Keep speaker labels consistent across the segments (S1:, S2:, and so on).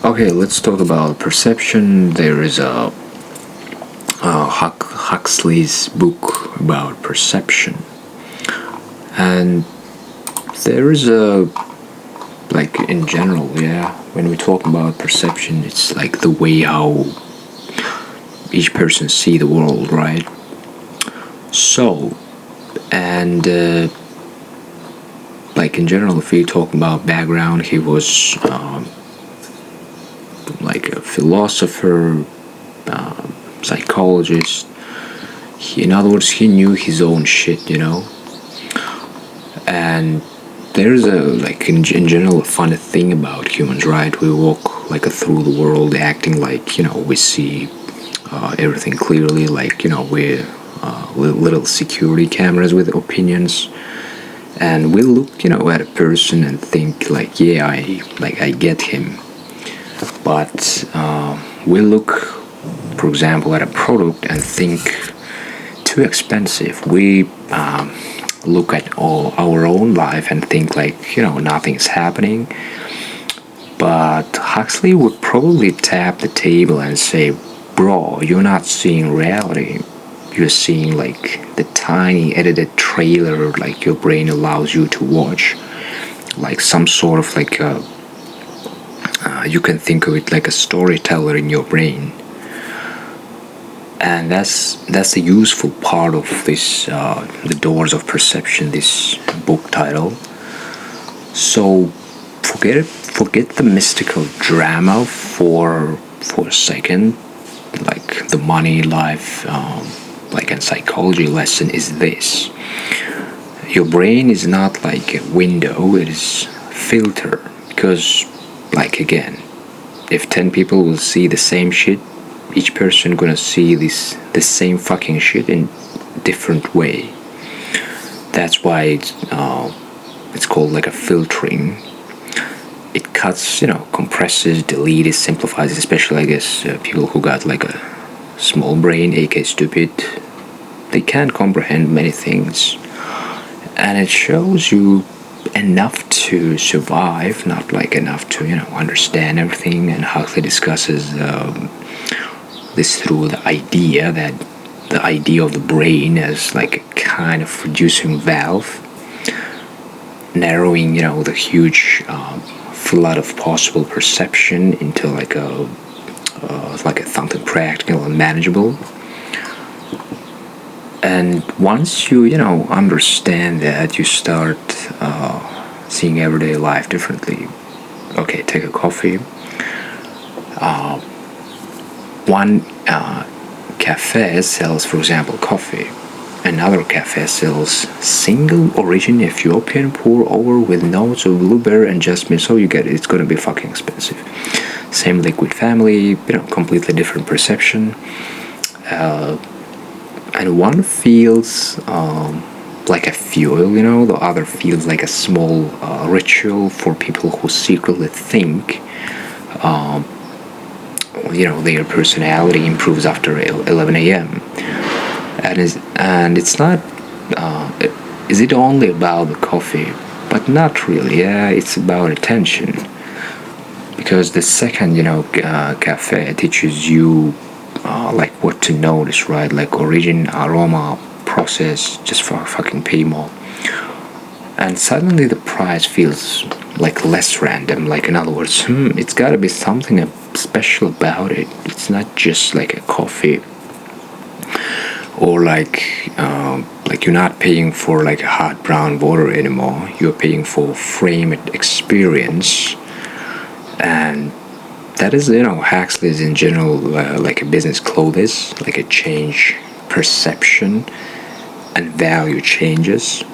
S1: Okay, let's talk about perception. There is Huxley's book about perception, and there is a like in general, yeah. When we talk about perception, it's like the way how each person see the world, right? So, and like in general, if we talk about background, he was like a philosopher, psychologist. In other words, he knew his own shit, And there's a like in general a funny thing about humans, right? We walk like through the world, acting like we see everything clearly, like we're little security cameras with opinions, and we look at a person and think like, yeah, I get him, but we look, for example, at a product and think too expensive. We look at all our own life and think like nothing's happening. But Huxley would probably tap the table and say, bro, you're not seeing reality. You're seeing like the tiny edited trailer like your brain allows you to watch, like some sort of like a you can think of it like a storyteller in your brain. And that's the useful part of this the doors of perception, this book title. So forget the mystical drama for a second. Like the money life like a psychology lesson is this: your brain is not like a window, it is filter. Because like again, if 10 people will see the same shit, each person gonna see the same fucking shit in different way. That's why it's called like a filtering. It cuts, compresses, deletes, simplifies, especially I guess people who got like a small brain, aka stupid. They can't comprehend many things, and it shows you enough to survive, not like enough to understand everything. And Huxley discusses this through the idea of the brain as like a kind of reducing valve, narrowing the huge flood of possible perception into like something practical and manageable. And once you understand that, you start seeing everyday life differently. Okay, take a coffee. One cafe sells, for example, coffee. Another cafe sells single origin Ethiopian pour over with notes of blueberry and jasmine. So you get it, it's gonna be fucking expensive. Same liquid family, completely different perception. And one feels like a fuel, the other feels like a small ritual for people who secretly think their personality improves after 11 a.m. And it's not is it only about the coffee? But not really. Yeah, it's about attention, because the second cafe teaches you like what to notice, right? Like origin, aroma, process, just for fucking pay more. And suddenly the price feels like less random. Like in other words, it's gotta be something special about it. It's not just like a coffee, or like you're not paying for like a hot brown water anymore. You're paying for framed experience. And that is Huxley's in general like a business clothes, like a change perception and value changes.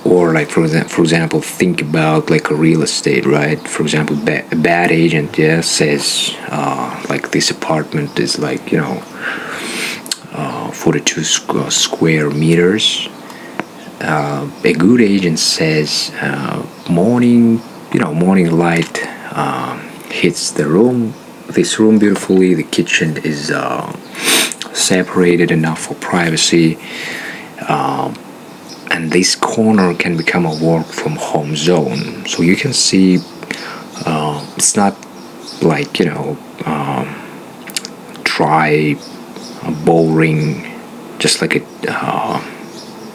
S1: Or like for example, think about like a real estate, right? For example, a bad agent says like this apartment is like 42 square meters. A good agent says morning light hits this room beautifully. The kitchen is separated enough for privacy, and this corner can become a work from home zone. So you can see It's not like, dry, boring, just like a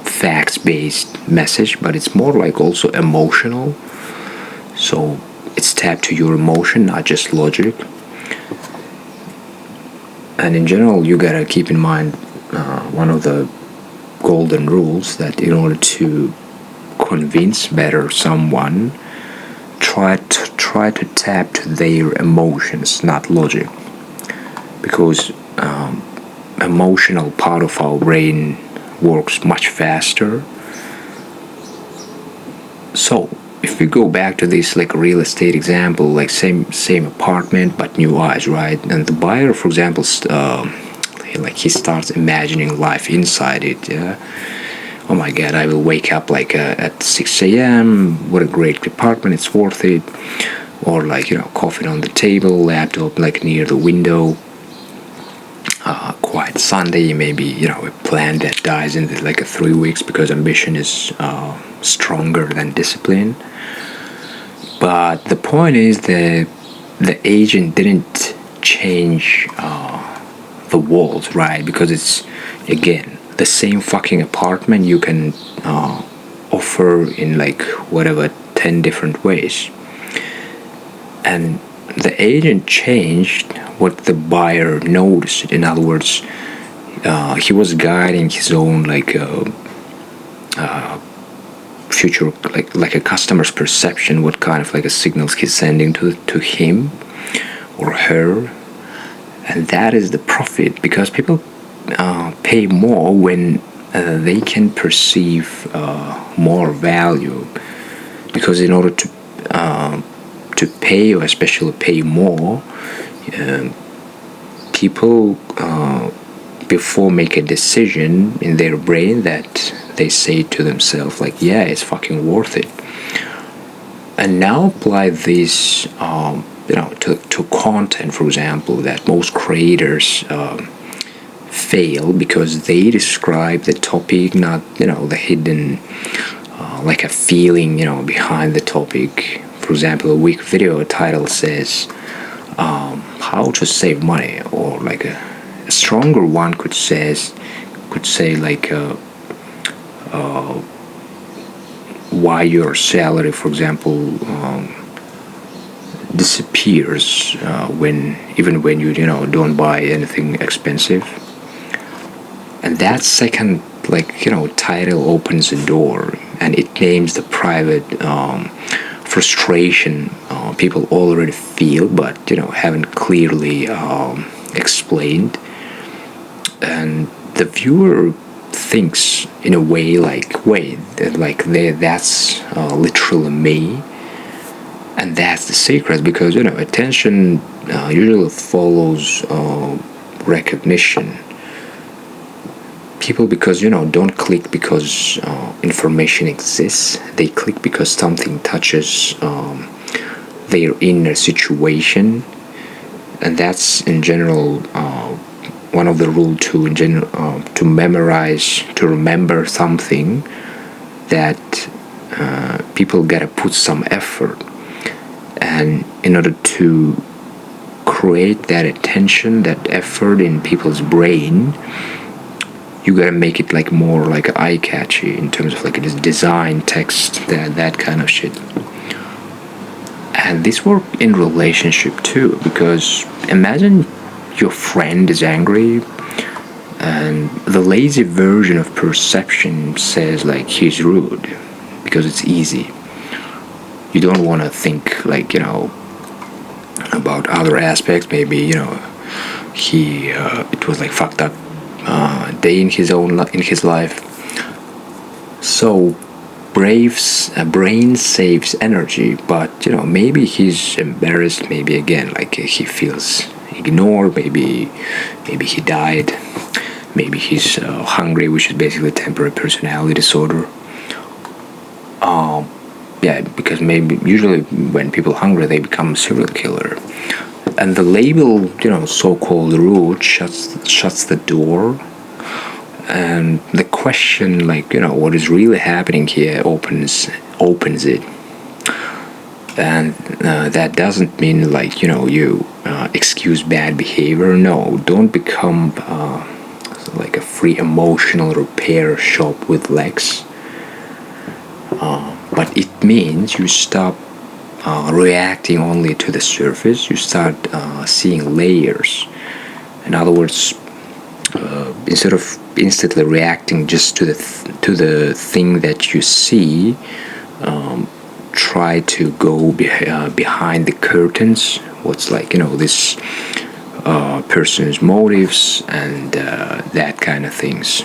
S1: facts-based message, but it's more like also emotional. So it's tapped to your emotion, not just logic. And in general, you gotta keep in mind one of the golden rules, that in order to convince better someone, try to tap to their emotions, not logic, because emotional part of our brain works much faster. So if we go back to this like real estate example, like same apartment but new eyes, right? And the buyer, for example, like he starts imagining life inside it. Yeah, oh my god, I will wake up like at 6 a.m. What a great apartment, it's worth it. Or like, coffee on the table, laptop like near the window, quiet Sunday, maybe, a plan that dies in like 3 weeks because ambition is stronger than discipline. But the point is that the agent didn't change the walls, right? Because it's, again, the same fucking apartment you can offer in like whatever 10 different ways. And the agent changed what the buyer noticed. In other words, he was guiding his own like future, like a customer's perception, what kind of like a signals he's sending to him or her. And that is the profit, because people pay more when they can perceive more value. Because in order to pay, or especially pay more, people before make a decision in their brain, that they say to themselves like, yeah, it's fucking worth it. And now apply this to content, for example, that most creators fail because they describe the topic, not the hidden like a feeling behind the topic. For example, a weak video title says how to save money, or like a stronger one could say like why your salary, for example, disappears even when you don't buy anything expensive. And that second title opens a door, and it names the private frustration people already feel, but haven't clearly explained. And the viewer thinks in a way like, wait, that's literally me. And that's the secret, because attention usually follows recognition. People, because don't click because information exists. They click because something touches their inner situation. And that's in general one of the rules to memorize, to remember something, that people gotta put some effort. And in order to create that attention, that effort in people's brain, you gotta make it like more like eye-catchy in terms of like this design, text, that kind of shit. And this work in relationship too, because imagine your friend is angry, and the lazy version of perception says like he's rude, because it's easy. You don't want to think like about other aspects. Maybe he it was like fucked up day in his life. So brain saves energy, but maybe he's embarrassed. Maybe again like he feels ignored. Maybe he died. Maybe he's hungry, which is basically temporary personality disorder. Yeah, because maybe usually when people are hungry, they become a serial killer. And the label, so-called rude shuts the door. And the question, like, what is really happening here opens it. And that doesn't mean like you excuse bad behavior. No, don't become like a free emotional repair shop with legs. But it means you stop reacting only to the surface. You start seeing layers. In other words, instead of instantly reacting just to the thing that you see, try to go behind the curtains. What's like this person's motives and that kind of things.